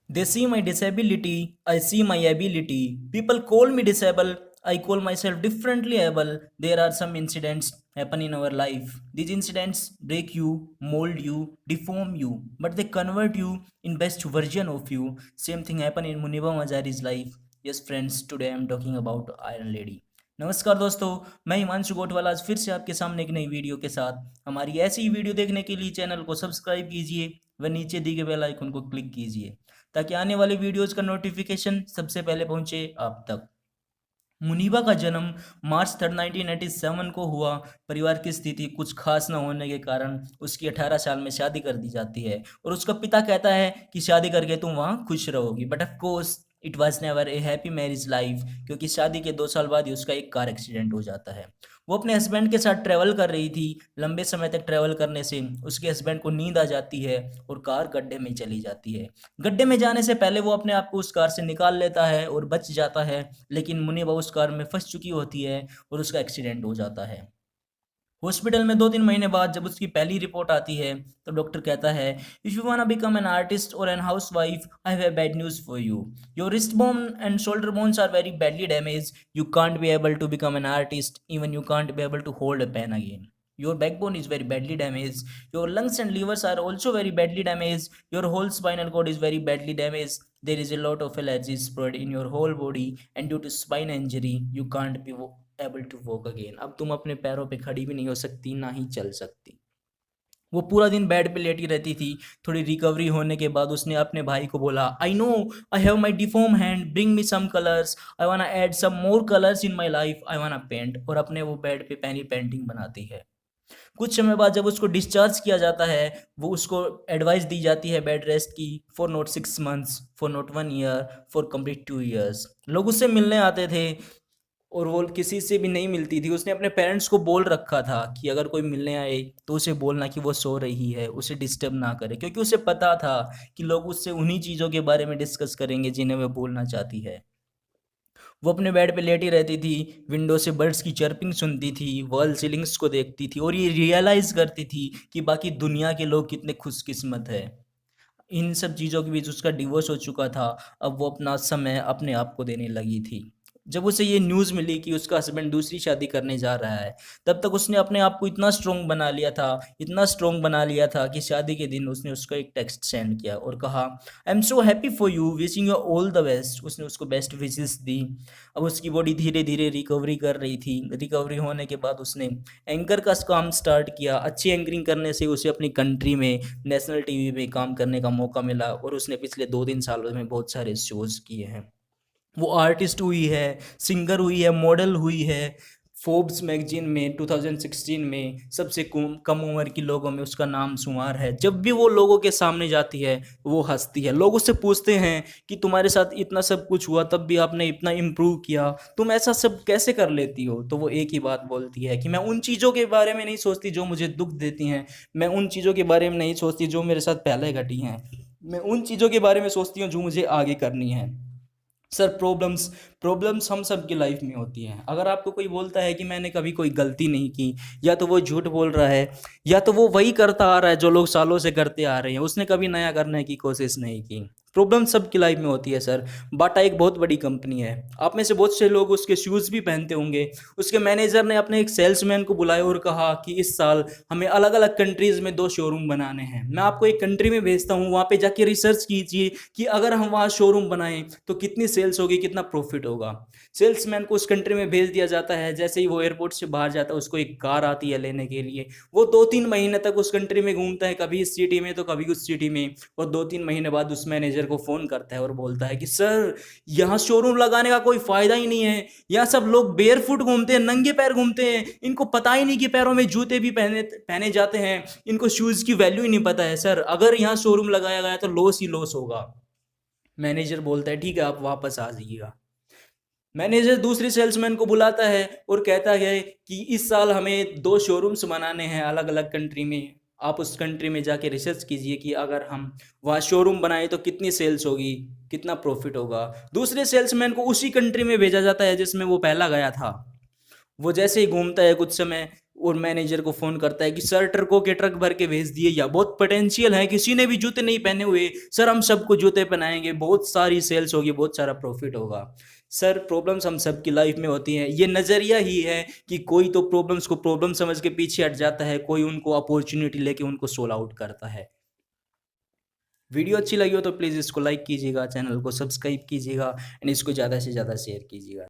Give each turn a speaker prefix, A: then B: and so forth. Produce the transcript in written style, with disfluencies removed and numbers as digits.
A: They see my disability, I see my ability. People call me disabled, I call myself differently able. There are some incidents happen in our life. These incidents break you, mold you, deform you, but they convert you in best version of you. Same thing happened in Muniba Mazari's life. Yes friends, today I am talking about Iron Lady. नमस्कार दोस्तों, मैं हिमांशु गोटवाल आज फिर से आपके सामने एक नई वीडियो के साथ। हमारी ऐसी ही वीडियो देखने के लिए चैनल को सब्सक्राइब कीजिए व नीचे दिए गए बेल आइकन को क्लिक कीजिए ताकि आने वाले वीडियोज का नोटिफिकेशन सबसे पहले पहुंचे आप तक। मुनीबा का जन्म मार्च 3 1987 को हुआ। परिवार की स्थिति कुछ खास न होने के कारण उसकी 18 साल में शादी कर दी जाती है और उसका पिता कहता है कि शादी करके तुम वहाँ खुश रहोगी, but of course it was never a happy marriage life, क्योंकि शादी के 2 साल बाद ही उसका एक कार एक्सीडेंट हो जाता है। वो अपने हस्बैंड के साथ ट्रैवल कर रही थी। लंबे समय तक ट्रैवल करने से उसके हस्बैंड को नींद आ जाती है और कार गड्ढे में चली जाती है। गड्ढे में जाने से पहले वो अपने आप को उस कार से निकाल लेता है और बच जाता है, लेकिन मुनीबा उस कार में फंस चुकी होती है और उसका एक्सीडेंट हो जाता है। हॉस्पिटल में 2-3 महीने बाद जब उसकी पहली रिपोर्ट आती है तो डॉक्टर कहता है, if you want become an artist और an housewife, I have bad news for you. Your wrist bone and shoulder bones are very badly damage. You can't be able to become an artist, even you can't be able to hold a pen again. Your backbone is very badly damaged. Your lungs and livers are also very badly damaged. Your whole spinal cord is very badly damaged. There is a lot of allergies spread in your whole body, and due to spine injury, you can't be able to walk again. अब तुम अपने पैरों पे खड़ी भी नहीं हो सकती, ना ही चल सकती। वो पूरा दिन बेड पे लेटी रहती थी। थोड़ी रिकवरी होने के बाद उसने अपने भाई को बोला, I know I have my deform hand, bring me some colours, I wanna add some more colours in my life, I wanna paint. और अपने वो बेड पे पैनी पेंटिंग बनाती है। कुछ समय बाद जब उसको डिस्चार्ज किया जाता है, वो उसको एडवाइस दी जाती है बेड रेस्ट की, for not 6 months, for not 1 year, for complete 2 years. लोग उससे मिलने आते थे और वो किसी से भी नहीं मिलती थी। उसने अपने पेरेंट्स को बोल रखा था कि अगर कोई मिलने आए तो उसे बोलना कि वो सो रही है, उसे डिस्टर्ब ना करे, क्योंकि उसे पता था कि लोग उससे उन्हीं चीज़ों के बारे में डिस्कस करेंगे जिन्हें वो बोलना चाहती है। वो अपने बेड पे लेटी रहती थी, विंडो से बर्ड्स की चर्पिंग सुनती थी, वॉल सीलिंग्स को देखती थी और ये रियलाइज़ करती थी कि बाकी दुनिया के लोग कितने खुशकिस्मत है। इन सब चीज़ों के बीच उसका डिवोर्स हो चुका था। अब वो अपना समय अपने आप को देने लगी थी। जब उसे ये न्यूज़ मिली कि उसका हस्बैंड दूसरी शादी करने जा रहा है, तब तक उसने अपने आप को इतना स्ट्रॉन्ग बना लिया था, इतना स्ट्रॉन्ग बना लिया था कि शादी के दिन उसने उसको एक टेक्स्ट सेंड किया और कहा, I am so happy for you, wishing you all the best. उसने उसको बेस्ट विशेस दी। अब उसकी बॉडी धीरे धीरे रिकवरी कर रही थी। रिकवरी होने के बाद उसने एंकर का काम स्टार्ट किया। अच्छी एंकरिंग करने से उसे अपनी कंट्री में नेशनल टीवी में काम करने का मौका मिला और उसने पिछले 2-3 सालों में बहुत सारे शोज़ किए हैं। वो आर्टिस्ट हुई है, सिंगर हुई है, मॉडल हुई है। फोर्ब्स मैगजीन में 2016 में सबसे कम उम्र की लोगों में उसका नाम शुमार है। जब भी वो लोगों के सामने जाती है वो हंसती है। लोग उससे पूछते हैं कि तुम्हारे साथ इतना सब कुछ हुआ तब भी आपने इतना इम्प्रूव किया, तुम ऐसा सब कैसे कर लेती हो? तो वो एक ही बात बोलती है कि मैं उन चीज़ों के बारे में नहीं सोचती जो मुझे दुख देती हैं, मैं उन चीज़ों के बारे में नहीं सोचती जो मेरे साथ पहले घटी हैं, मैं उन चीज़ों के बारे में सोचती हूँ जो मुझे आगे करनी है। सर, प्रॉब्लम्स प्रॉब्लम्स हम सब की लाइफ में होती हैं। अगर आपको कोई बोलता है कि मैंने कभी कोई गलती नहीं की, या तो वो झूठ बोल रहा है या तो वो वही करता आ रहा है जो लोग सालों से करते आ रहे हैं, उसने कभी नया करने की कोशिश नहीं की। प्रॉब्लम सबकी लाइफ में होती है सर। बाटा एक बहुत बड़ी कंपनी है। आप में से बहुत से लोग उसके शूज़ भी पहनते होंगे। उसके मैनेजर ने अपने एक सेल्समैन को बुलाया और कहा कि इस साल हमें अलग अलग कंट्रीज़ में 2 शोरूम बनाने हैं। मैं आपको एक कंट्री में भेजता हूँ, वहाँ पे जाके रिसर्च कीजिए कि अगर हम वहाँ शोरूम बनाएं तो कितनी सेल्स होगी, कितना प्रॉफिट होगा। सेल्समैन को उस कंट्री में भेज दिया जाता है। जैसे ही वो एयरपोर्ट से बाहर जाता है उसको एक कार आती है लेने के लिए। वो 2-3 महीने तक उस कंट्री में घूमता है, कभी इस सिटी में तो कभी उस सिटी में, और 2-3 महीने बाद उस मैनेजर को फ़ोन करता है और बोलता है कि सर, यहाँ शोरूम लगाने का कोई फ़ायदा ही नहीं है। यहाँ सब लोग बेयरफुट घूमते हैं, नंगे पैर घूमते हैं, इनको पता ही नहीं कि पैरों में जूते भी पहने पहने जाते हैं, इनको शूज़ की वैल्यू ही नहीं पता है। सर, अगर यहाँ शोरूम लगाया गया तो लॉस ही लॉस होगा। मैनेजर बोलता है ठीक है, आप वापस आ जाइएगा। मैनेजर दूसरे सेल्समैन को बुलाता है और कहता है कि इस साल हमें 2 शोरूम्स बनाने हैं अलग अलग कंट्री में। आप उस कंट्री में जाके रिसर्च कीजिए कि अगर हम वहाँ शोरूम बनाए तो कितनी सेल्स होगी, कितना प्रॉफिट होगा। दूसरे सेल्समैन को उसी कंट्री में भेजा जाता है जिसमें वो पहला गया था। वो जैसे ही घूमता है कुछ समय, और मैनेजर को फ़ोन करता है कि सर ट्रकों के ट्रक भर के भेज दिए, या बहुत पोटेंशियल है, किसी ने भी जूते नहीं पहने हुए, सर हम सबको जूते पहनाएंगे, बहुत सारी सेल्स होगी, बहुत सारा प्रॉफिट होगा। सर प्रॉब्लम्स हम सबकी लाइफ में होती हैं, ये नज़रिया ही है कि कोई तो प्रॉब्लम्स को प्रॉब्लम समझ के पीछे हट जाता है, कोई उनको अपॉर्चुनिटी लेके उनको सोल्व आउट करता है। वीडियो अच्छी लगी हो तो प्लीज़ इसको लाइक कीजिएगा, चैनल को सब्सक्राइब कीजिएगा एंड इसको ज़्यादा से ज़्यादा शेयर कीजिएगा।